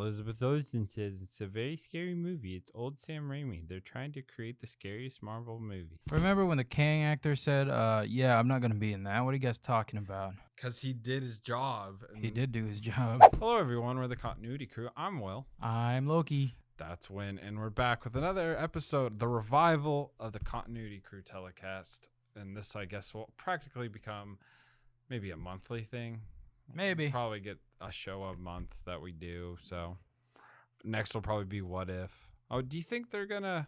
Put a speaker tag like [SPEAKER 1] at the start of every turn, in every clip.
[SPEAKER 1] Elizabeth Olsen says it's a very scary movie. It's old Sam Raimi. They're trying to create the scariest Marvel movie.
[SPEAKER 2] Remember when the Kang actor said, yeah, I'm not going to be in that? What are you guys talking about?
[SPEAKER 1] Because he did his job.
[SPEAKER 2] He did do his job.
[SPEAKER 1] Hello, everyone. We're the Continuity Crew. I'm Will.
[SPEAKER 2] I'm Loki.
[SPEAKER 1] That's Win. And we're back with another episode, the revival of the Continuity Crew Telecast. And this, I guess, will practically become maybe a monthly thing.
[SPEAKER 2] Maybe.
[SPEAKER 1] We'll probably get a show a month that we do. So next will probably be What If. Oh, do you think they're going to...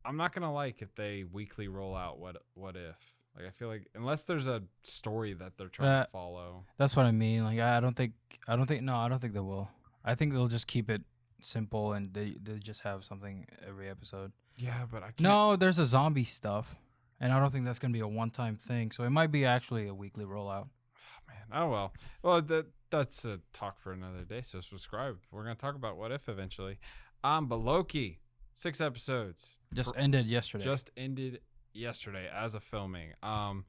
[SPEAKER 1] I'm not going to like if they weekly roll out What If. Like, I feel like unless there's a story that they're trying to follow. That's
[SPEAKER 2] what I mean. Like, I don't think they will. I think they'll just keep it simple and they just have something every episode.
[SPEAKER 1] Yeah, but I can't.
[SPEAKER 2] No, there's a zombie stuff. And I don't think that's going to be a one-time thing. So it might be actually a weekly rollout.
[SPEAKER 1] Oh, man. Oh, well. Well, that's a talk for another day. So subscribe. We're going to talk about What If eventually. But Loki, 6 episodes.
[SPEAKER 2] Ended yesterday.
[SPEAKER 1] Just ended yesterday as of filming. I'll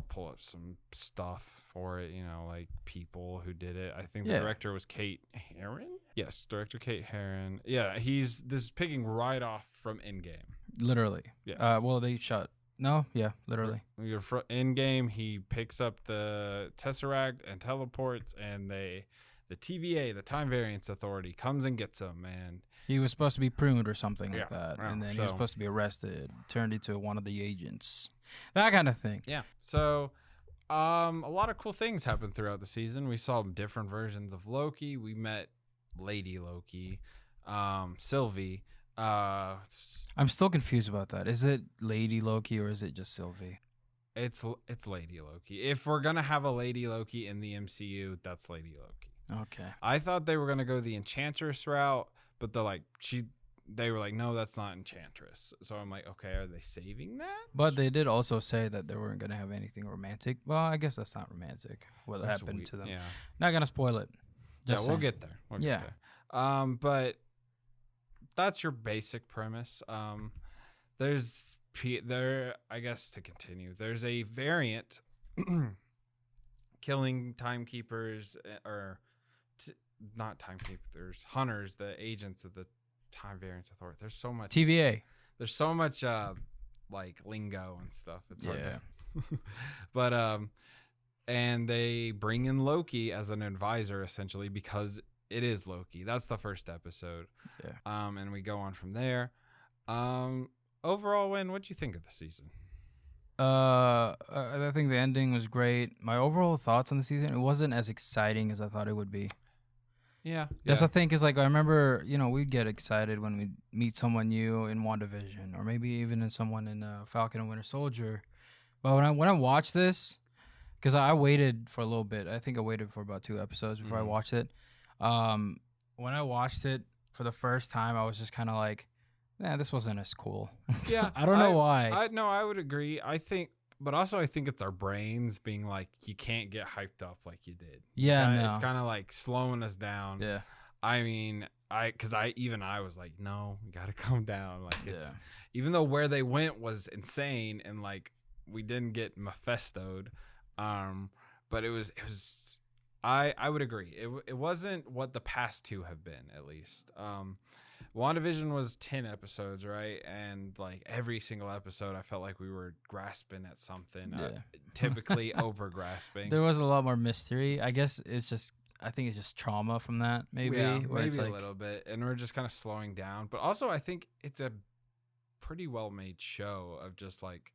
[SPEAKER 1] pull up some stuff for it, like people who did it. I think the director was Kate Herron. Yes, director Kate Herron. Yeah, this is picking right off from Endgame.
[SPEAKER 2] Literally.
[SPEAKER 1] Yes.
[SPEAKER 2] Well, they shot. No, yeah, literally.
[SPEAKER 1] Endgame, he picks up the Tesseract and teleports, and the TVA, the Time Variance Authority, comes and gets him, and
[SPEAKER 2] he was supposed to be pruned or something like that, and then he was supposed to be arrested, turned into one of the agents, that kind of thing.
[SPEAKER 1] Yeah. So, a lot of cool things happened throughout the season. We saw different versions of Loki. We met Lady Loki, Sylvie.
[SPEAKER 2] I'm still confused about that. Is it Lady Loki or is it just Sylvie?
[SPEAKER 1] It's Lady Loki. If we're gonna have a Lady Loki in the MCU, that's Lady Loki.
[SPEAKER 2] Okay.
[SPEAKER 1] I thought they were gonna go the Enchantress route, but they were like, no, that's not Enchantress. So I'm like, okay, are they saving that?
[SPEAKER 2] But they did also say that they weren't gonna have anything romantic. Well, I guess that's not romantic. What happened to them?
[SPEAKER 1] Yeah.
[SPEAKER 2] Not gonna spoil it.
[SPEAKER 1] We'll get there. We'll get there. But that's your basic premise. I guess to continue, there's a variant killing timekeepers not timekeepers, hunters, the agents of the Time Variance Authority. There's so much
[SPEAKER 2] TVA.
[SPEAKER 1] There's so much like lingo and stuff. It's hard to, but and they bring in Loki as an advisor essentially because it is Loki. That's the first episode.
[SPEAKER 2] Yeah.
[SPEAKER 1] And we go on from there. Overall, what'd you think of the season?
[SPEAKER 2] I think the ending was great. My overall thoughts on the season, it wasn't as exciting as I thought it would be.
[SPEAKER 1] Yeah.
[SPEAKER 2] That's the thing, is like I remember, we'd get excited when we meet someone new in WandaVision or maybe even in someone in Falcon and Winter Soldier. But when I watched this, because I waited for a little bit. I think I waited for about 2 episodes before I watched it. When I watched it for the first time, I was just kind of like, this wasn't as cool.
[SPEAKER 1] Yeah.
[SPEAKER 2] I don't know why.
[SPEAKER 1] I would agree. I think it's our brains being like, you can't get hyped up like you did.
[SPEAKER 2] Yeah.
[SPEAKER 1] It's kind of like slowing us down.
[SPEAKER 2] Yeah.
[SPEAKER 1] I mean, I was like, no, we got to calm down. Like, even though where they went was insane and like we didn't get Mephisto'd, but it was, I would agree. It wasn't what the past 2 have been, at least. WandaVision was 10 episodes, right? And like every single episode, I felt like we were grasping at something, typically over grasping.
[SPEAKER 2] There was a lot more mystery. I guess I think it's just trauma from that, maybe.
[SPEAKER 1] Yeah, maybe a little bit. And we're just kind of slowing down. But also, I think it's a pretty well-made show of just like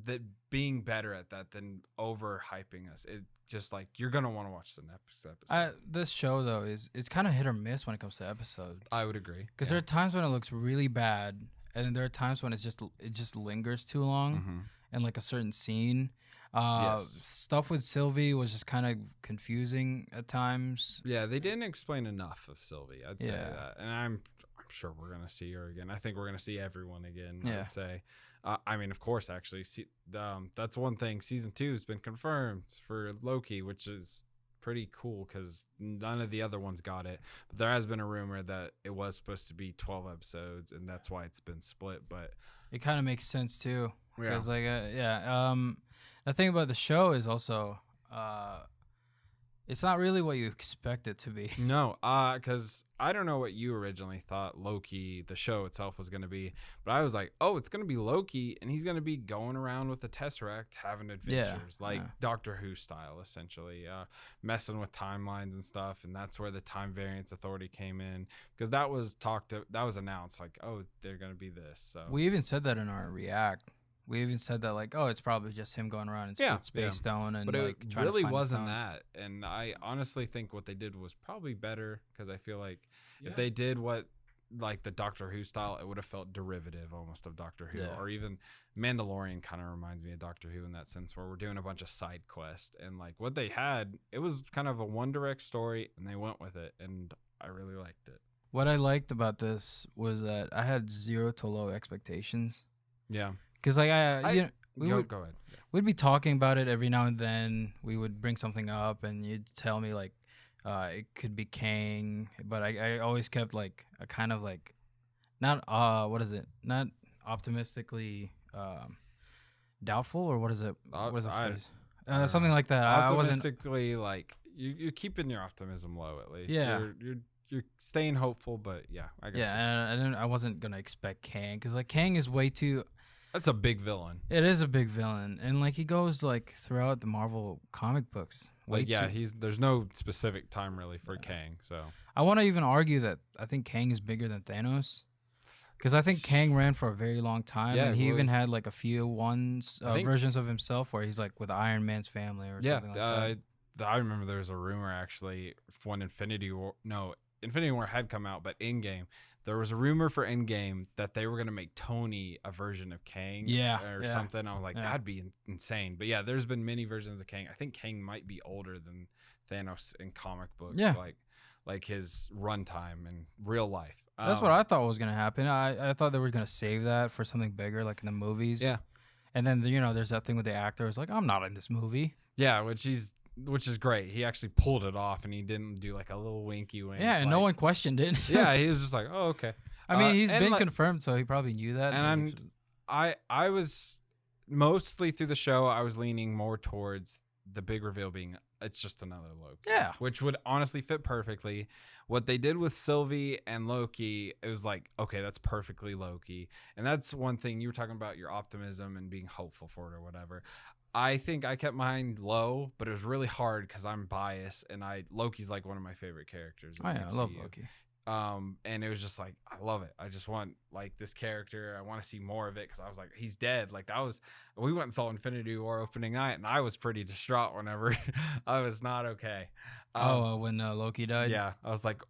[SPEAKER 1] that being better at that than overhyping us. It just like you're gonna want to watch the next episode.
[SPEAKER 2] This show though it's kind of hit or miss when it comes to episodes.
[SPEAKER 1] I would agree,
[SPEAKER 2] because there are times when it looks really bad, and then there are times when it just lingers too long, and like a certain scene. Stuff with Sylvie was just kind of confusing at times.
[SPEAKER 1] Yeah, they didn't explain enough of Sylvie. I'd say that, and I'm sure we're gonna see her again. I think we're gonna see everyone again. I'd say. I mean, of course, actually, that's one thing. Season 2 has been confirmed for Loki, which is pretty cool because none of the other ones got it. But there has been a rumor that it was supposed to be 12 episodes, and that's why it's been split. But
[SPEAKER 2] it kind of makes sense too, because
[SPEAKER 1] the
[SPEAKER 2] the thing about the show is also it's not really what you expect it to be.
[SPEAKER 1] No, because I don't know what you originally thought Loki, the show itself, was going to be, but I was like, oh, it's going to be Loki, and he's going to be going around with the Tesseract, having adventures, like Doctor Who style, essentially, messing with timelines and stuff, and that's where the Time Variance Authority came in, because that was announced, like, oh, they're going to be this. So
[SPEAKER 2] we even said that in our React. We even said that, like, oh, it's probably just him going around and Space Stone, and
[SPEAKER 1] but
[SPEAKER 2] like
[SPEAKER 1] it
[SPEAKER 2] trying
[SPEAKER 1] really
[SPEAKER 2] to find
[SPEAKER 1] wasn't
[SPEAKER 2] the
[SPEAKER 1] that. And I honestly think what they did was probably better, because I feel like if they did what like the Doctor Who style, it would have felt derivative almost of Doctor Who, or even Mandalorian kind of reminds me of Doctor Who in that sense, where we're doing a bunch of side quests, and like what they had, it was kind of a one direct story, and they went with it, and I really liked it.
[SPEAKER 2] What I liked about this was that I had zero to low expectations.
[SPEAKER 1] Yeah.
[SPEAKER 2] Because like
[SPEAKER 1] go ahead. Yeah.
[SPEAKER 2] We'd be talking about it every now and then. We would bring something up, and you'd tell me like, it could be Kang, but I always kept like a kind of like, not optimistically doubtful, or what is it? What is the phrase? Something like that.
[SPEAKER 1] Optimistically, like you're keeping your optimism low at least.
[SPEAKER 2] Yeah.
[SPEAKER 1] You're staying hopeful, but yeah, I got you.
[SPEAKER 2] And I wasn't gonna expect Kang, because like Kang is way too.
[SPEAKER 1] That's a big villain.
[SPEAKER 2] It is a big villain, and like he goes like throughout the Marvel comic books.
[SPEAKER 1] There's no specific time really for Kang. So
[SPEAKER 2] I want to even argue that I think Kang is bigger than Thanos, because I think Kang ran for a very long time, and he even had like a few versions of himself where he's like with Iron Man's family or something like that.
[SPEAKER 1] I remember there was a rumor actually when Infinity War had come out, but Endgame, there was a rumor for Endgame that they were going to make Tony a version of Kang or something. I was like, that'd be insane. But yeah, there's been many versions of Kang. I think Kang might be older than Thanos in comic book.
[SPEAKER 2] Yeah.
[SPEAKER 1] Like his runtime in real life.
[SPEAKER 2] That's what I thought was going to happen. I thought they were going to save that for something bigger, like in the movies.
[SPEAKER 1] Yeah.
[SPEAKER 2] And then, there's that thing with the actor. It's like, I'm not in this movie.
[SPEAKER 1] Yeah, which is great. He actually pulled it off, and he didn't do like a little winky wink.
[SPEAKER 2] Yeah, and no one questioned it.
[SPEAKER 1] Yeah, he was just like, oh, okay.
[SPEAKER 2] I mean, he's been confirmed, so he probably knew that.
[SPEAKER 1] And I was mostly through the show, I was leaning more towards the big reveal being it's just another Loki.
[SPEAKER 2] Yeah.
[SPEAKER 1] Which would honestly fit perfectly. What they did with Sylvie and Loki, it was like, okay, that's perfectly Loki. And that's one thing you were talking about, your optimism and being hopeful for it or whatever. I think I kept mine low, but it was really hard because I'm biased, and Loki's like one of my favorite characters.
[SPEAKER 2] Oh yeah, I love Loki.
[SPEAKER 1] And it was just like, I love it. I just want like this character. I want to see more of it, because I was like, he's dead. Like we went and saw Infinity War opening night, and I was pretty distraught whenever I was not okay.
[SPEAKER 2] When Loki died?
[SPEAKER 1] Yeah, I was like,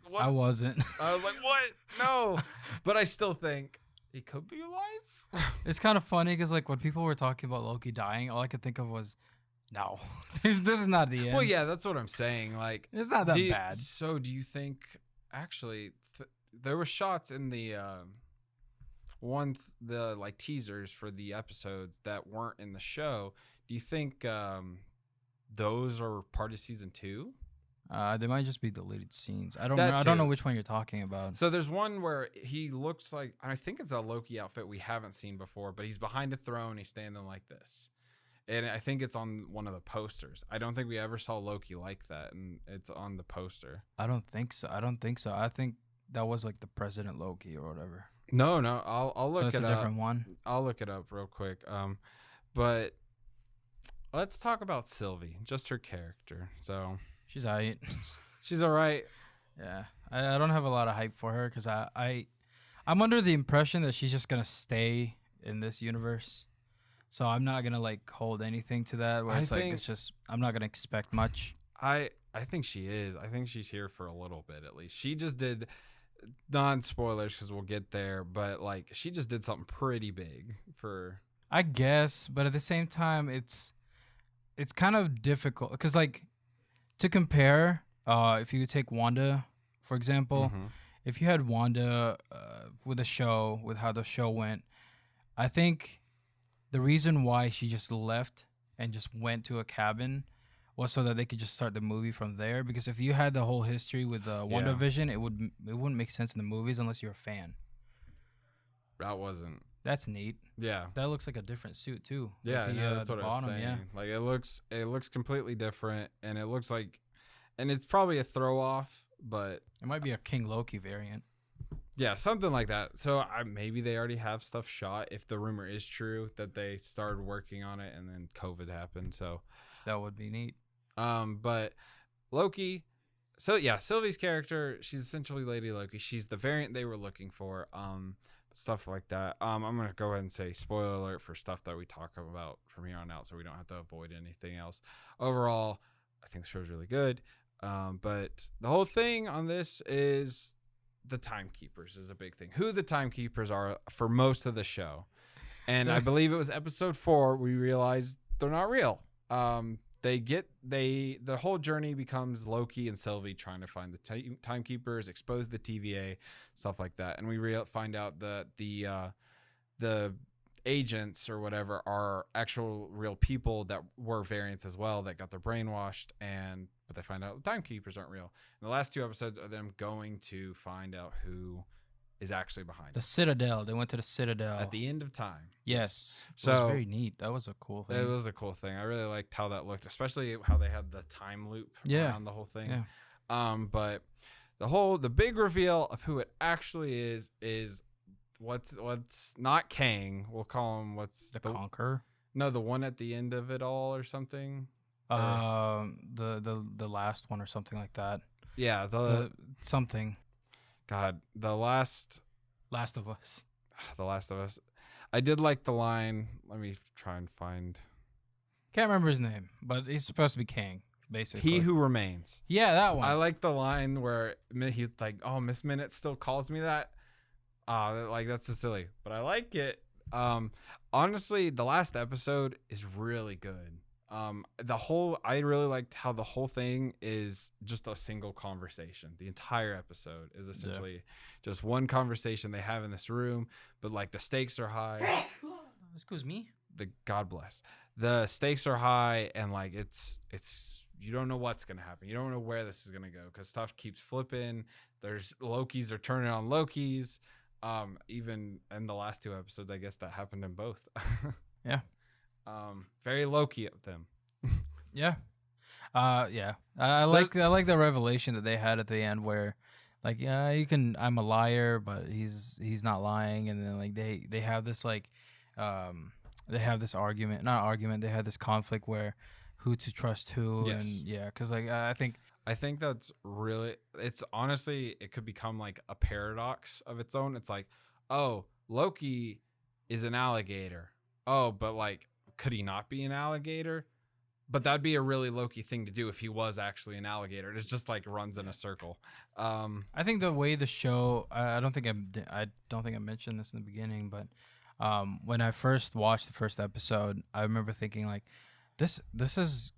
[SPEAKER 1] what?
[SPEAKER 2] I wasn't.
[SPEAKER 1] I was like, what? No, but I still think he could be alive.
[SPEAKER 2] It's kind of funny because like when people were talking about Loki dying, all I could think of was, no, this is not the end.
[SPEAKER 1] Well, yeah, that's what I'm saying. Like,
[SPEAKER 2] it's not that bad.
[SPEAKER 1] So, do you think actually there were shots in the like teasers for the episodes that weren't in the show? Do you think those are part of season 2?
[SPEAKER 2] They might just be deleted scenes. I don't know which one you're talking about.
[SPEAKER 1] So there's one where he looks like, I think it's a Loki outfit we haven't seen before, but he's behind a throne. He's standing like this. And I think it's on one of the posters. I don't think we ever saw Loki like that, and it's on the poster.
[SPEAKER 2] I don't think so. I think that was like the President Loki or whatever.
[SPEAKER 1] No, I'll look it up.
[SPEAKER 2] So it's a different one?
[SPEAKER 1] I'll look it up real quick. But let's talk about Sylvie, just her character. So
[SPEAKER 2] she's all right.
[SPEAKER 1] She's all right.
[SPEAKER 2] Yeah. I don't have a lot of hype for her because I'm under the impression that she's just going to stay in this universe. So I'm not going to like hold anything to that. Where I'm not going to expect much.
[SPEAKER 1] I think she is. I think she's here for a little bit at least. She just did, non-spoilers because we'll get there, but like she just did something pretty big for.
[SPEAKER 2] I guess, but at the same time, it's kind of difficult because like to compare, if you take Wanda, for example, if you had Wanda with a show, with how the show went, I think the reason why she just left and just went to a cabin was so that they could just start the movie from there. Because if you had the whole history with WandaVision, it wouldn't make sense in the movies unless you're a fan.
[SPEAKER 1] That wasn't.
[SPEAKER 2] That's neat.
[SPEAKER 1] Yeah,
[SPEAKER 2] that looks like a different suit too.
[SPEAKER 1] Yeah, that's what I was saying. Yeah. Like it looks completely different, and it looks like and it's probably a throw off, but
[SPEAKER 2] it might be a King Loki variant.
[SPEAKER 1] Yeah, something like that. So maybe they already have stuff shot if the rumor is true that they started working on it and then COVID happened. So
[SPEAKER 2] that would be neat.
[SPEAKER 1] But Loki. So yeah, Sylvie's character, she's essentially Lady Loki. She's the variant they were looking for. Stuff like that. I'm gonna go ahead and say spoiler alert for stuff that we talk about from here on out, so we don't have to avoid anything else. Overall, I think the show's really good. But the whole thing on this is the timekeepers is a big thing. Who the timekeepers are for most of the show, and I believe it was episode 4 we realized they're not real. The whole journey becomes Loki and Sylvie trying to find the timekeepers, expose the TVA, stuff like that, and we find out that the agents or whatever are actual real people that were variants as well that got their brainwashed, but they find out the timekeepers aren't real. And the last 2 episodes are them going to find out who is actually behind
[SPEAKER 2] the
[SPEAKER 1] it.
[SPEAKER 2] Citadel. They went to the Citadel
[SPEAKER 1] At the end of time.
[SPEAKER 2] Yes.
[SPEAKER 1] So
[SPEAKER 2] it was very neat. That was a cool thing.
[SPEAKER 1] It was a cool thing. I really liked how that looked, especially how they had the time loop around the whole thing.
[SPEAKER 2] Yeah.
[SPEAKER 1] But the big reveal of who it actually is what's not Kang. We'll call him
[SPEAKER 2] the Conqueror.
[SPEAKER 1] No, the one at the end of it all or something.
[SPEAKER 2] The last one or something like that.
[SPEAKER 1] Yeah,
[SPEAKER 2] the something.
[SPEAKER 1] God, Last
[SPEAKER 2] of Us.
[SPEAKER 1] The Last of Us. I did like the line. Let me try and find.
[SPEAKER 2] Can't remember his name, but he's supposed to be Kang, basically.
[SPEAKER 1] He Who Remains.
[SPEAKER 2] Yeah, that one.
[SPEAKER 1] I like the line where he's like, "Oh, Miss Minute still calls me that." Like that's so silly, but I like it. Honestly, the last episode is really good. I really liked how the whole thing is just a single conversation. The entire episode is essentially just one conversation they have in this room, but like the stakes are high.
[SPEAKER 2] Excuse me.
[SPEAKER 1] God bless. The stakes are high, and like it's you don't know what's gonna happen. You don't know where this is gonna go because stuff keeps flipping. There's Lokis are turning on Lokis. Even in the last 2 episodes, I guess that happened in both.
[SPEAKER 2] Yeah.
[SPEAKER 1] Very Loki of them.
[SPEAKER 2] Yeah. Yeah. I like the revelation that they had at the end where, like, I'm a liar, but he's not lying, and then like they have this like, they have this they have this conflict where who to trust who,
[SPEAKER 1] yes.
[SPEAKER 2] And because like I think
[SPEAKER 1] that's really, it's honestly, it could become like a paradox of its own. It's like, oh, Loki is an alligator. Oh, but like, could he not be an alligator? But that'd be a really Loki thing to do if he was actually an alligator. It just like runs in a circle.
[SPEAKER 2] I think the way the show, I don't think I mentioned this in the beginning, but when I first watched the first episode, I remember thinking like, this is,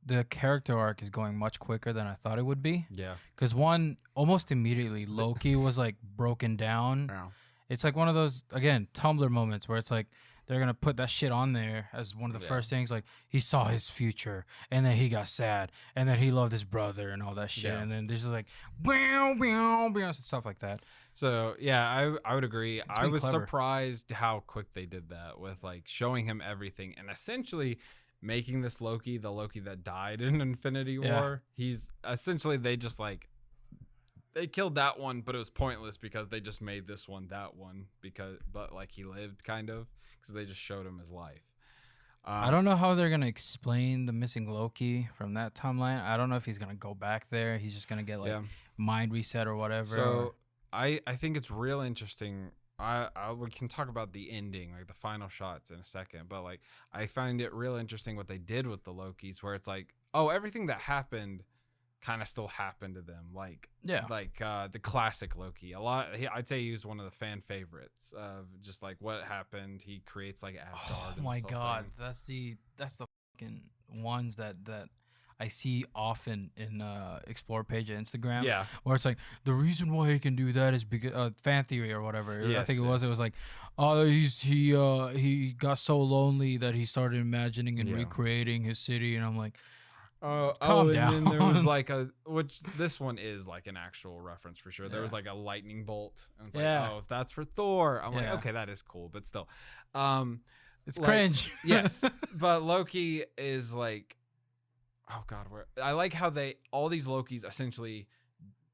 [SPEAKER 2] the character arc is going much quicker than I thought it would be.
[SPEAKER 1] Yeah.
[SPEAKER 2] Because almost immediately, Loki was like broken down.
[SPEAKER 1] Yeah.
[SPEAKER 2] It's like one of those, again, Tumblr moments where it's like, they're going to put that shit on there as one of the first things. Like, he saw his future, and then he got sad, and then he loved his brother and all that shit. Yeah. And then there's just like, stuff like that.
[SPEAKER 1] So, yeah, I would agree. I was
[SPEAKER 2] clever.
[SPEAKER 1] surprised how quick they did that with, like, showing him everything and essentially making this Loki the Loki that died in Infinity War. He's essentially, they just, like, they killed that one, but it was pointless because they just made this one that one but like he lived kind of because they just showed him his life.
[SPEAKER 2] I don't know how they're gonna explain the missing Loki from that timeline. I don't know if he's gonna go back there. He's just gonna get like mind reset or whatever.
[SPEAKER 1] So I think it's real interesting. We can talk about the ending, like the final shots in a second, but like I find it real interesting what they did with the Lokis, where it's like, oh, everything that happened kind of still happened to them, like the classic Loki. I'd say he was one of the fan favorites of just like what happened. He creates like Asgard.
[SPEAKER 2] Oh my god, that's the fucking ones that I see often in explore page of Instagram.
[SPEAKER 1] Yeah,
[SPEAKER 2] where it's like the reason why he can do that is because fan theory or whatever. Yes, I think it was like, oh, he got so lonely that he started imagining and recreating his city, and I'm like, calm down.
[SPEAKER 1] And then there was like which this one is like an actual reference for sure. There was like a lightning bolt, and it's like, oh, if that's for Thor, I'm like, okay, that is cool, but still,
[SPEAKER 2] it's like, cringe.
[SPEAKER 1] Yes, but Loki is like, oh god, where I like how all these Lokis essentially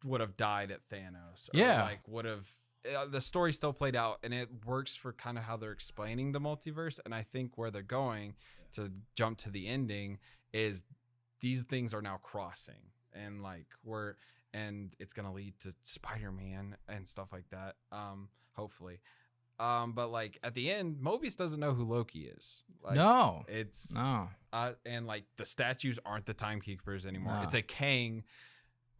[SPEAKER 1] would have died at Thanos. Or
[SPEAKER 2] Yeah.
[SPEAKER 1] like would have the story still played out, and it works for kind of how they're explaining the multiverse. And I think where they're going to jump to the ending is these things are now crossing, and like and it's gonna lead to Spider-Man and stuff like that. Hopefully. But like at the end, Mobius doesn't know who Loki is. Like,
[SPEAKER 2] no.
[SPEAKER 1] And like the statues aren't the timekeepers anymore.
[SPEAKER 2] No.
[SPEAKER 1] It's a Kang,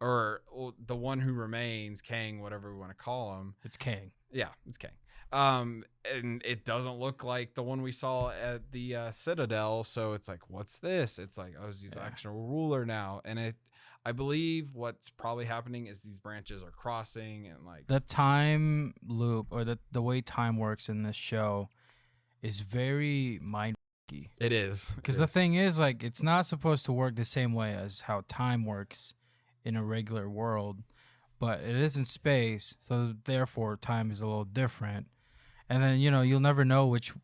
[SPEAKER 1] or the one who remains, Kang, whatever we want to call him.
[SPEAKER 2] It's Kang.
[SPEAKER 1] Yeah, it's Kang. And it doesn't look like the one we saw at the Citadel. So it's like, what's this? It's like, oh, he's the actual ruler now. And I believe what's probably happening is these branches are crossing, and like
[SPEAKER 2] the time loop, or the way time works in this show is very mind-y.
[SPEAKER 1] It is.
[SPEAKER 2] Because the thing is, like, it's not supposed to work the same way as how time works in a regular world, but it is in space, so therefore time is a little different. And then, you'll never know which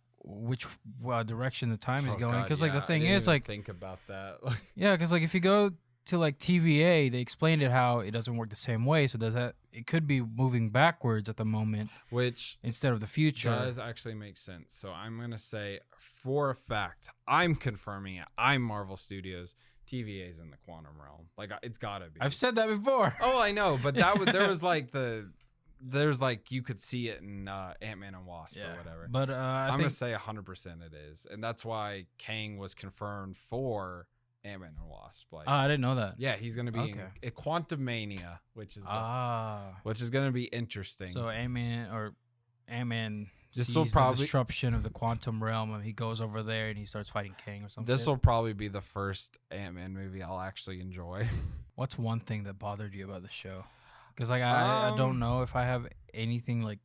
[SPEAKER 2] direction the time is going. Because, like, the thing is, like...
[SPEAKER 1] think about that.
[SPEAKER 2] Yeah, because, like, if you go to, like, TVA, they explained it how it doesn't work the same way, so it could be moving backwards at the moment,
[SPEAKER 1] which
[SPEAKER 2] instead of the future.
[SPEAKER 1] Does actually make sense. So I'm going to say, for a fact, I'm confirming it. I'm Marvel Studios. TVA is in the quantum realm. Like, it's gotta be.
[SPEAKER 2] I've said that before.
[SPEAKER 1] Oh, I know, but there was like there's like you could see it in Ant-Man and Wasp or whatever.
[SPEAKER 2] But
[SPEAKER 1] I'm gonna say 100% it is, and that's why Kang was confirmed for Ant-Man and Wasp. Like,
[SPEAKER 2] I didn't know that.
[SPEAKER 1] Yeah, he's gonna be in Quantum Mania, which is gonna be interesting.
[SPEAKER 2] So Ant-Man.
[SPEAKER 1] This will probably
[SPEAKER 2] the disruption of the quantum realm, and he goes over there and he starts fighting Kang or something.
[SPEAKER 1] This will probably be the first Ant-Man movie I'll actually enjoy.
[SPEAKER 2] What's one thing that bothered you about the show? Because like I don't know if I have anything like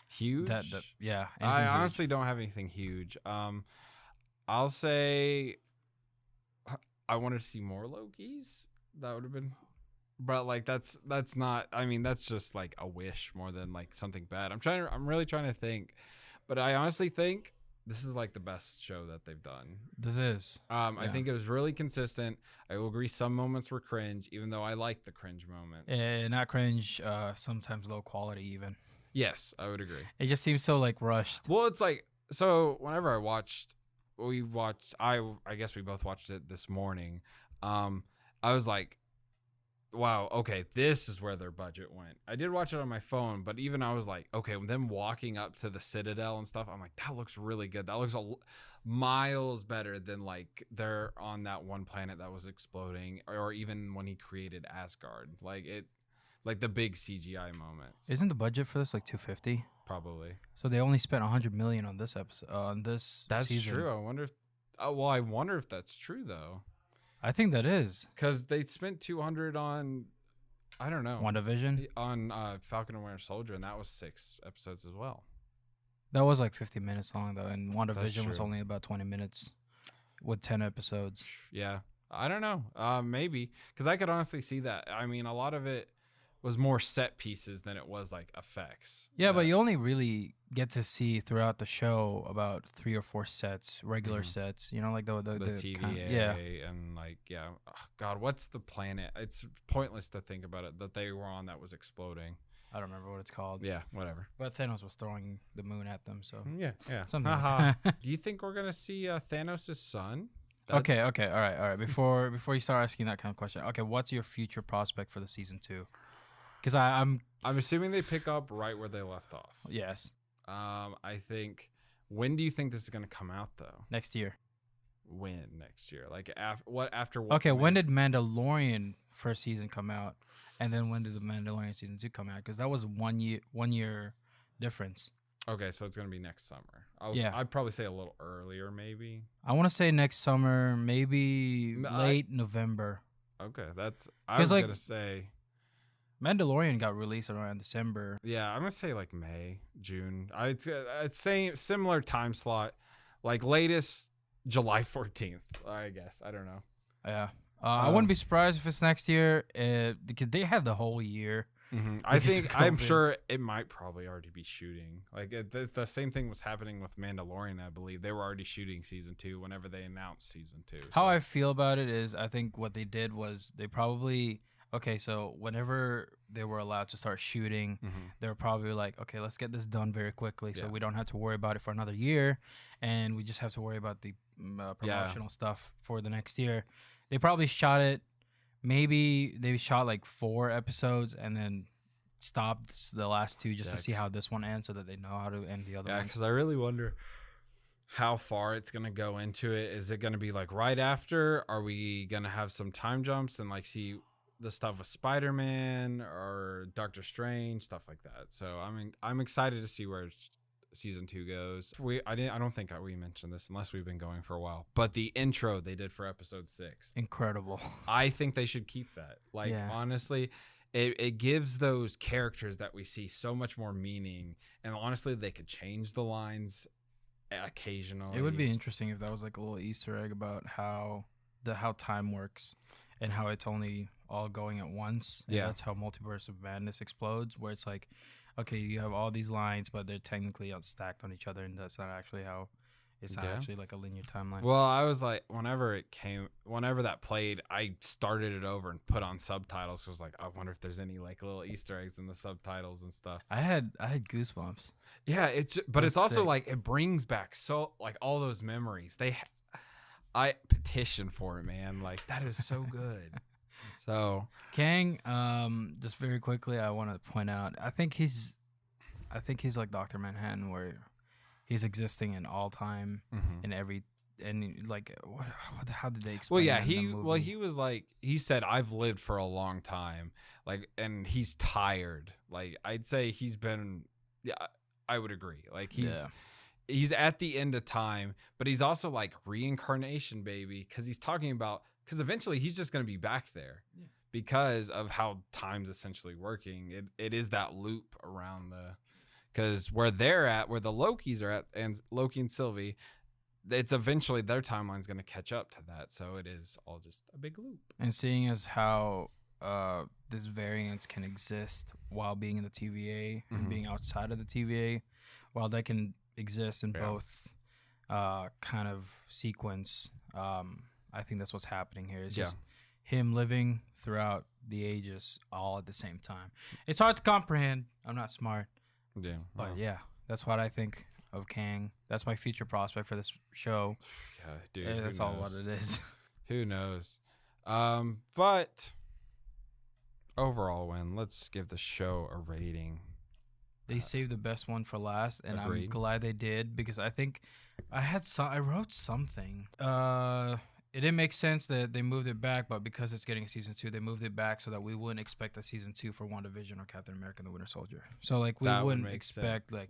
[SPEAKER 1] huge.
[SPEAKER 2] I
[SPEAKER 1] honestly don't have anything huge. I'll say I wanted to see more Lokis. That would have been. But like that's not. I mean, that's just like a wish more than like something bad. I'm really trying to think, but I honestly think this is like the best show that they've done.
[SPEAKER 2] This is.
[SPEAKER 1] I think it was really consistent. I will agree some moments were cringe, even though I like the cringe moments.
[SPEAKER 2] Yeah, not cringe. Sometimes low quality even.
[SPEAKER 1] Yes, I would agree.
[SPEAKER 2] It just seems so like rushed.
[SPEAKER 1] Well, it's like so. Whenever I guess we both watched it this morning. I was like, wow, okay, this is where their budget went. I did watch it on my phone, but even I was like, okay, them walking up to the Citadel and stuff, I'm like, that looks really good. That looks miles better than like they're on that one planet that was exploding, or even when he created Asgard. Like the big CGI moments.
[SPEAKER 2] Isn't the budget for this like $250?
[SPEAKER 1] Probably.
[SPEAKER 2] So they only spent $100 million on this episode, on this
[SPEAKER 1] That's
[SPEAKER 2] season.
[SPEAKER 1] true. I wonder if that's true though.
[SPEAKER 2] I think that is,
[SPEAKER 1] because they spent 200 on, I don't know,
[SPEAKER 2] WandaVision,
[SPEAKER 1] on Falcon and Winter Soldier, and that was 6 episodes as well.
[SPEAKER 2] That was like 50 minutes long though, and WandaVision was only about 20 minutes with 10 episodes.
[SPEAKER 1] Yeah, I don't know, maybe because I could honestly see that. I mean, a lot of it was more set pieces than it was like effects.
[SPEAKER 2] Yeah, but you only really get to see throughout the show about 3 or 4 sets, regular sets. You know, like the TVA
[SPEAKER 1] and like oh, God, what's the planet? It's pointless to think about it that they were on that was exploding.
[SPEAKER 2] I don't remember what it's called.
[SPEAKER 1] Yeah, whatever.
[SPEAKER 2] But Thanos was throwing the moon at them, so
[SPEAKER 1] yeah,
[SPEAKER 2] something. Like that.
[SPEAKER 1] Do you think we're gonna see Thanos' son?
[SPEAKER 2] Okay, all right. Before you start asking that kind of question, okay, what's your future prospect for the season 2? Because I'm
[SPEAKER 1] assuming they pick up right where they left off.
[SPEAKER 2] Yes.
[SPEAKER 1] I think. When do you think this is going to come out though?
[SPEAKER 2] Next year.
[SPEAKER 1] When next year? Like after what?
[SPEAKER 2] Okay, when did Mandalorian first season come out, and then when did the Mandalorian season 2 come out? Because that was 1 year difference.
[SPEAKER 1] Okay, so it's going to be next summer. I'd probably say a little earlier, maybe.
[SPEAKER 2] I want to say next summer, maybe late November.
[SPEAKER 1] Okay, I was going to say.
[SPEAKER 2] Mandalorian got released around December.
[SPEAKER 1] Yeah, I'm gonna say like May, June. I'd say similar time slot, like latest July 14th. I guess I don't know.
[SPEAKER 2] Yeah. I wouldn't be surprised if it's next year because they had the whole year.
[SPEAKER 1] I'm sure it might probably already be shooting. Like the same thing was happening with Mandalorian, I believe. They were already shooting season 2 whenever they announced season 2.
[SPEAKER 2] How I feel about it is I think what they did was they probably so whenever they were allowed to start shooting, they were probably like, okay, let's get this done very quickly so we don't have to worry about it for another year, and we just have to worry about the promotional stuff for the next year. They probably shot it. Maybe they shot like 4 episodes and then stopped the last 2 just to see how this one ends so that they know how to end the other one.
[SPEAKER 1] Yeah, because I really wonder how far it's going to go into it. Is it going to be like right after? Are we going to have some time jumps and like see the stuff with Spider-Man or Doctor Strange, stuff like that? So I'm excited to see where season 2 goes. I don't think we mentioned this unless we've been going for a while, but the intro they did for episode 6,
[SPEAKER 2] incredible.
[SPEAKER 1] I think they should keep that. Like honestly, it gives those characters that we see so much more meaning, and honestly they could change the lines occasionally.
[SPEAKER 2] It would be interesting if that was like a little Easter egg about how time works and how it's only all going at once. And that's how Multiverse of Madness explodes, where it's like, okay, you have all these lines, but they're technically stacked on each other, and that's not actually how. It's not actually like a linear timeline.
[SPEAKER 1] Well, I was like, whenever that played, I started it over and put on subtitles. I was like, I wonder if there's any like little Easter eggs in the subtitles and stuff.
[SPEAKER 2] I had goosebumps.
[SPEAKER 1] Yeah, it's also sick. Like it brings back so like all those memories. I petition for it, man. Like that is so good. So
[SPEAKER 2] Kang, just very quickly, I want to point out, I think he's like Dr. Manhattan, where he's existing in all time in every, and like how did they explain?
[SPEAKER 1] He was like, he said, I've lived for a long time, like, and he's tired. Like I'd say he's been, I would agree. Like he's at the end of time, but he's also like reincarnation, baby, because he's talking about, because eventually he's just going to be back there because of how time's essentially working. It is that loop around because where they're at, where the Lokis are at, and Loki and Sylvie, it's eventually their timeline's going to catch up to that. So it is all just a big loop.
[SPEAKER 2] And seeing as how this variance can exist while being in the TVA and being outside of the TVA, while they can exist in both kind of sequence, I think that's what's happening here. It's just him living throughout the ages all at the same time. It's hard to comprehend. I'm not smart.
[SPEAKER 1] Yeah.
[SPEAKER 2] But that's what I think of Kang. That's my future prospect for this show.
[SPEAKER 1] Yeah, dude.
[SPEAKER 2] That's all what it is.
[SPEAKER 1] Who knows? But overall, let's give the show a rating.
[SPEAKER 2] They saved the best one for last, and
[SPEAKER 1] agreed.
[SPEAKER 2] I'm glad they did, because I think I wrote something. It didn't make sense that they moved it back, but because it's getting a season 2, they moved it back so that we wouldn't expect a season 2 for WandaVision or Captain America and the Winter Soldier. So like we wouldn't expect sense.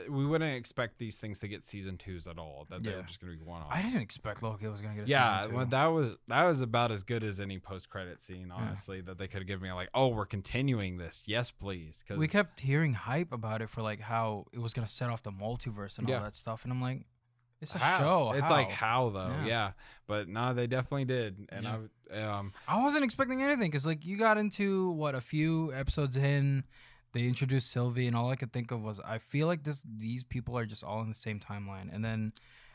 [SPEAKER 1] We wouldn't expect these things to get season 2s at all. That they were just gonna be one-offs.
[SPEAKER 2] I didn't expect Loki was gonna get a season 2.
[SPEAKER 1] Well, that was about as good as any post-credit scene, honestly, that they could have given me. Like, oh, we're continuing this. Yes, please. Because
[SPEAKER 2] we kept hearing hype about it for like how it was gonna set off the multiverse and all that stuff, and I'm like, it's a show.
[SPEAKER 1] It's like how though, but no, they definitely did, and
[SPEAKER 2] I wasn't expecting anything, because like you got into a few episodes in, they introduced Sylvie, and all I could think of was, I feel like these people are just all in the same timeline, and then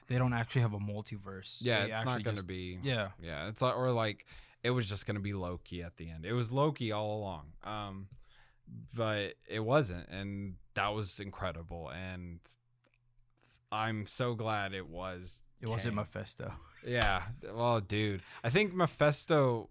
[SPEAKER 2] they don't actually have a multiverse.
[SPEAKER 1] Yeah, it's not gonna be. Yeah. It's like, or like it was just gonna be Loki at the end. It was Loki all along, but it wasn't, and that was incredible, and I'm so glad it was.
[SPEAKER 2] It wasn't Mephisto.
[SPEAKER 1] Yeah. Well, dude, I think Mephisto.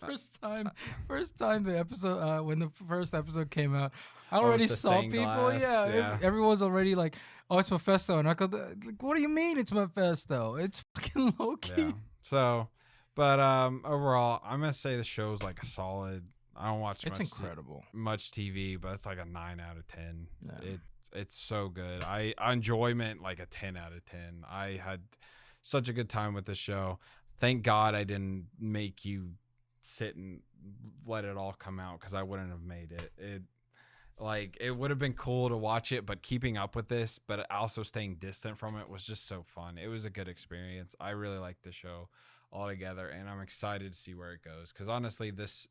[SPEAKER 2] First time the episode when the first episode came out, I already saw people. Glass, everyone's already like, "Oh, it's Mephisto," and I go, like, "What do you mean it's Mephisto? It's fucking Loki."
[SPEAKER 1] Yeah. So, but overall, I'm gonna say the show's like a solid. I don't watch.
[SPEAKER 2] It's incredible.
[SPEAKER 1] Much TV, but it's like a 9 out of 10. Yeah. It's so good. I enjoyment like a 10 out of 10. I had such a good time with the show. Thank God I didn't make you sit and let it all come out, because I wouldn't have made it. It would have been cool to watch it, but keeping up with this, but also staying distant from it was just so fun. It was a good experience. I really liked the show all together, and I'm excited to see where it goes. Because honestly, this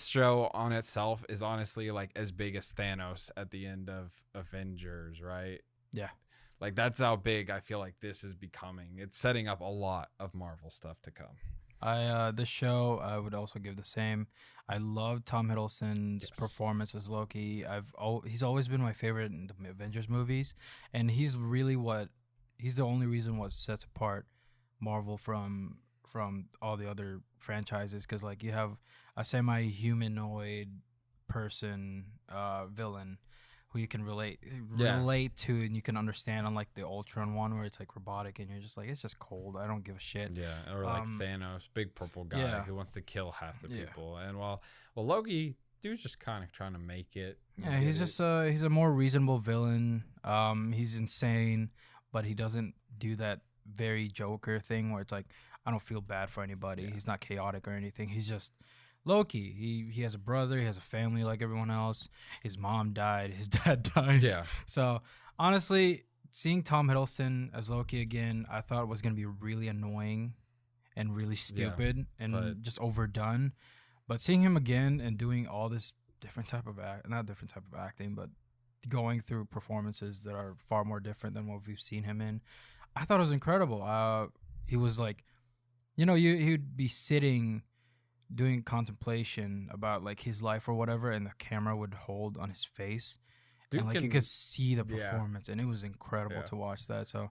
[SPEAKER 1] show on itself is honestly like as big as Thanos at the end of Avengers, right?
[SPEAKER 2] Yeah.
[SPEAKER 1] Like that's how big I feel like this is becoming. It's setting up a lot of Marvel stuff to come.
[SPEAKER 2] This show I would also give the same. I love Tom Hiddleston's performance as Loki. He's always been my favorite in the Avengers movies, and he's the only reason what sets apart Marvel from all the other franchises, because like you have a semi-humanoid person villain who you can relate to and you can understand, unlike the Ultron one where it's like robotic and you're just like, it's just cold, I don't give a shit.
[SPEAKER 1] Yeah, or like Thanos, big purple guy who wants to kill half the people. And while Loki, dude's just kind of trying to make it.
[SPEAKER 2] Yeah, he's just he's a more reasonable villain. He's insane, but he doesn't do that very Joker thing where it's like, I don't feel bad for anybody. He's not chaotic or anything. He's just Loki. He has a brother. He has a family like everyone else. His mom died. His dad dies.
[SPEAKER 1] Yeah.
[SPEAKER 2] So honestly, seeing Tom Hiddleston as Loki again, I thought it was going to be really annoying and really stupid and just overdone. But seeing him again and doing all this not different type of acting, but going through performances that are far more different than what we've seen him in, I thought it was incredible. He was like, he'd be sitting doing contemplation about like his life or whatever, and the camera would hold on his face, and like you could see the performance, and it was incredible to watch that. So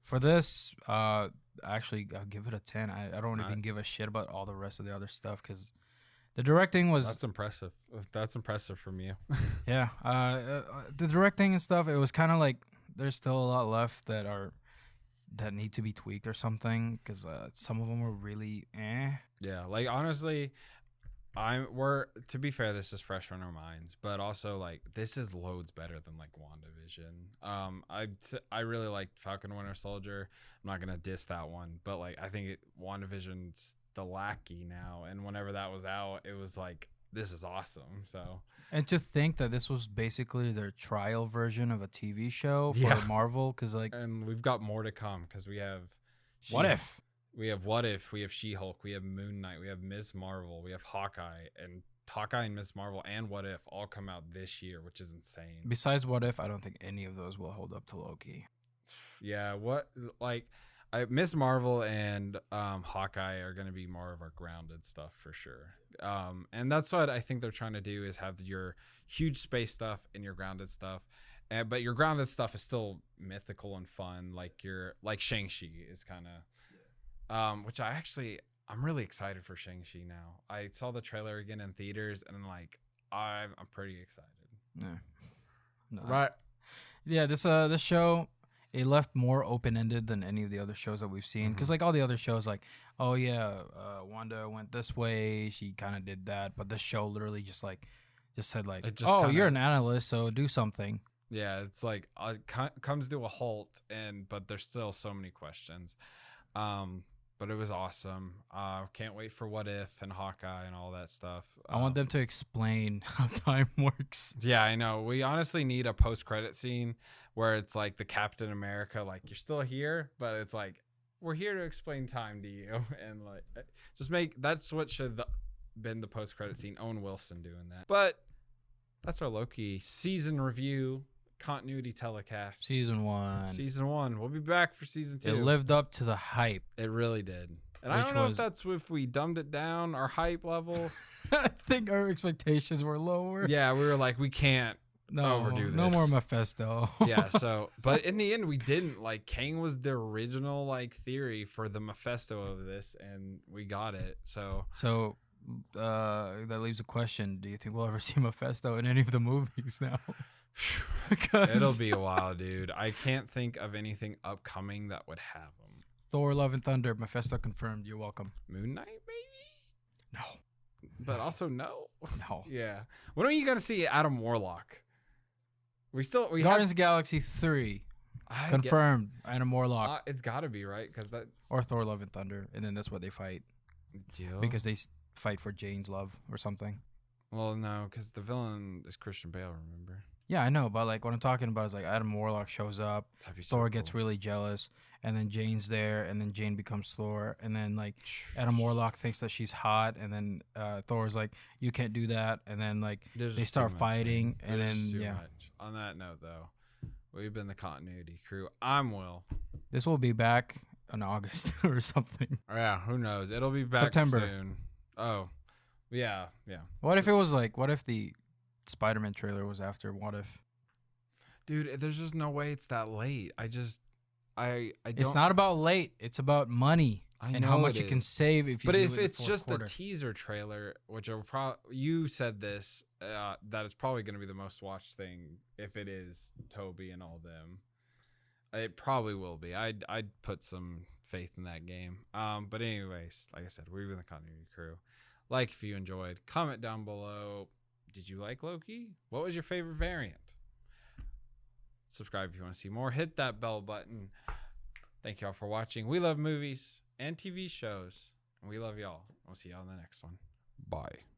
[SPEAKER 2] for this, actually I'll give it a 10. I don't even give a shit about all the rest of the other stuff, because the directing was...
[SPEAKER 1] That's impressive. That's impressive from you.
[SPEAKER 2] Yeah. The directing and stuff, it was kind of like there's still a lot left that need to be tweaked or something, because some of them were really
[SPEAKER 1] Yeah, like honestly, to be fair, this is fresh on our minds, but also like this is loads better than like WandaVision. I really liked Falcon Winter Soldier. I'm not gonna diss that one, but like I think WandaVision's the lackey now, and whenever that was out, it was like, this is awesome. So, and
[SPEAKER 2] to think that this was basically their trial version of a TV show for Marvel, because like,
[SPEAKER 1] and we've got more to come, because we have
[SPEAKER 2] What If,
[SPEAKER 1] we have She-Hulk, we have Moon Knight, we have Ms. Marvel, we have Hawkeye and Ms. Marvel and What If all come out this year, which is insane.
[SPEAKER 2] Besides What If, I don't think any of those will hold up to Loki.
[SPEAKER 1] Yeah, Ms. Marvel and Hawkeye are going to be more of our grounded stuff for sure. And that's what I think they're trying to do, is have your huge space stuff and your grounded stuff. But your grounded stuff is still mythical and fun. Like Shang-Chi is kind of, which I'm really excited for Shang-Chi now. I saw the trailer again in theaters, and I'm pretty excited.
[SPEAKER 2] Yeah. No.
[SPEAKER 1] Right.
[SPEAKER 2] Yeah, this show, it left more open-ended than any of the other shows that we've seen. Because like all the other shows, like, oh yeah, Wanda went this way, she kind of did that. But this show literally just said like, you're an analyst, so do something. Yeah,
[SPEAKER 1] it's like it comes to a halt, but there's still so many questions. But it was awesome. Can't wait for What If and Hawkeye and all that stuff.
[SPEAKER 2] I want them to explain how time works.
[SPEAKER 1] Yeah, I know. We honestly need a post-credit scene where it's like the Captain America, like, you're still here, but it's like, we're here to explain time to you. And like, that's what should have been the post-credit scene. Owen Wilson doing that. But that's our Loki season review. Continuity Telecast.
[SPEAKER 2] Season 1.
[SPEAKER 1] We'll be back for season 2.
[SPEAKER 2] It lived up to the hype.
[SPEAKER 1] It really did. And I don't know if that's if we dumbed it down, our hype level.
[SPEAKER 2] I think our expectations were lower.
[SPEAKER 1] Yeah, we were like, we can't overdo this.
[SPEAKER 2] No more Mephisto.
[SPEAKER 1] Yeah, but in the end we didn't. Like, Kang was the original like theory for the Mephisto of this, and we got it. So that leaves a question. Do you think we'll ever see Mephisto in any of the movies now? It'll be a while, dude. I can't think of anything upcoming that would have him.
[SPEAKER 2] Thor: Love and Thunder, Mephisto confirmed. You're welcome.
[SPEAKER 1] Moon Knight, maybe?
[SPEAKER 2] No.
[SPEAKER 1] But also no.
[SPEAKER 2] No.
[SPEAKER 1] Yeah. When are you gonna see Adam Warlock? We
[SPEAKER 2] Guardians of the Galaxy 3 confirmed. Adam Warlock.
[SPEAKER 1] It's got to be, right? Because that's
[SPEAKER 2] or Thor: Love and Thunder, and then that's what they fight.
[SPEAKER 1] Jill?
[SPEAKER 2] Because they fight for Jane's love or something.
[SPEAKER 1] Well, no, because the villain is Christian Bale. Remember?
[SPEAKER 2] Yeah, I know, but like what I'm talking about is like Adam Warlock shows up,
[SPEAKER 1] That'd be so
[SPEAKER 2] Thor
[SPEAKER 1] cool.
[SPEAKER 2] gets really jealous, and then Jane's there, and then Jane becomes Thor, and then like Adam Warlock thinks that she's hot, and then Thor's like, you can't do that, and then like
[SPEAKER 1] There's
[SPEAKER 2] they
[SPEAKER 1] just
[SPEAKER 2] start
[SPEAKER 1] too much,
[SPEAKER 2] fighting,
[SPEAKER 1] man.
[SPEAKER 2] and
[SPEAKER 1] There's just
[SPEAKER 2] then
[SPEAKER 1] too
[SPEAKER 2] yeah,
[SPEAKER 1] much. On that note, though, we've been the Continuity Crew. I'm Will.
[SPEAKER 2] this will be back in August or something.
[SPEAKER 1] Yeah, who knows? It'll be back
[SPEAKER 2] September.
[SPEAKER 1] soon. Oh, yeah.
[SPEAKER 2] What if it was like? What if the Spider-Man trailer was after? What if?
[SPEAKER 1] Dude, there's just no way it's that late. I don't.
[SPEAKER 2] It's not about late. It's about money and how much you can save if you.
[SPEAKER 1] But
[SPEAKER 2] do
[SPEAKER 1] if
[SPEAKER 2] it in the
[SPEAKER 1] it's
[SPEAKER 2] fourth
[SPEAKER 1] just
[SPEAKER 2] quarter.
[SPEAKER 1] a teaser trailer, which are you said this, that is probably going to be the most watched thing if it is Toby and all them. It probably will be. I'd put some faith in that game. But anyways, like I said, we've been the Continuity Crew. Like if you enjoyed, comment down below. Did you like Loki? What was your favorite variant? Subscribe if you want to see more. Hit that bell button. Thank y'all for watching. We love movies and TV shows, and we love y'all. We'll see y'all in the next one. Bye.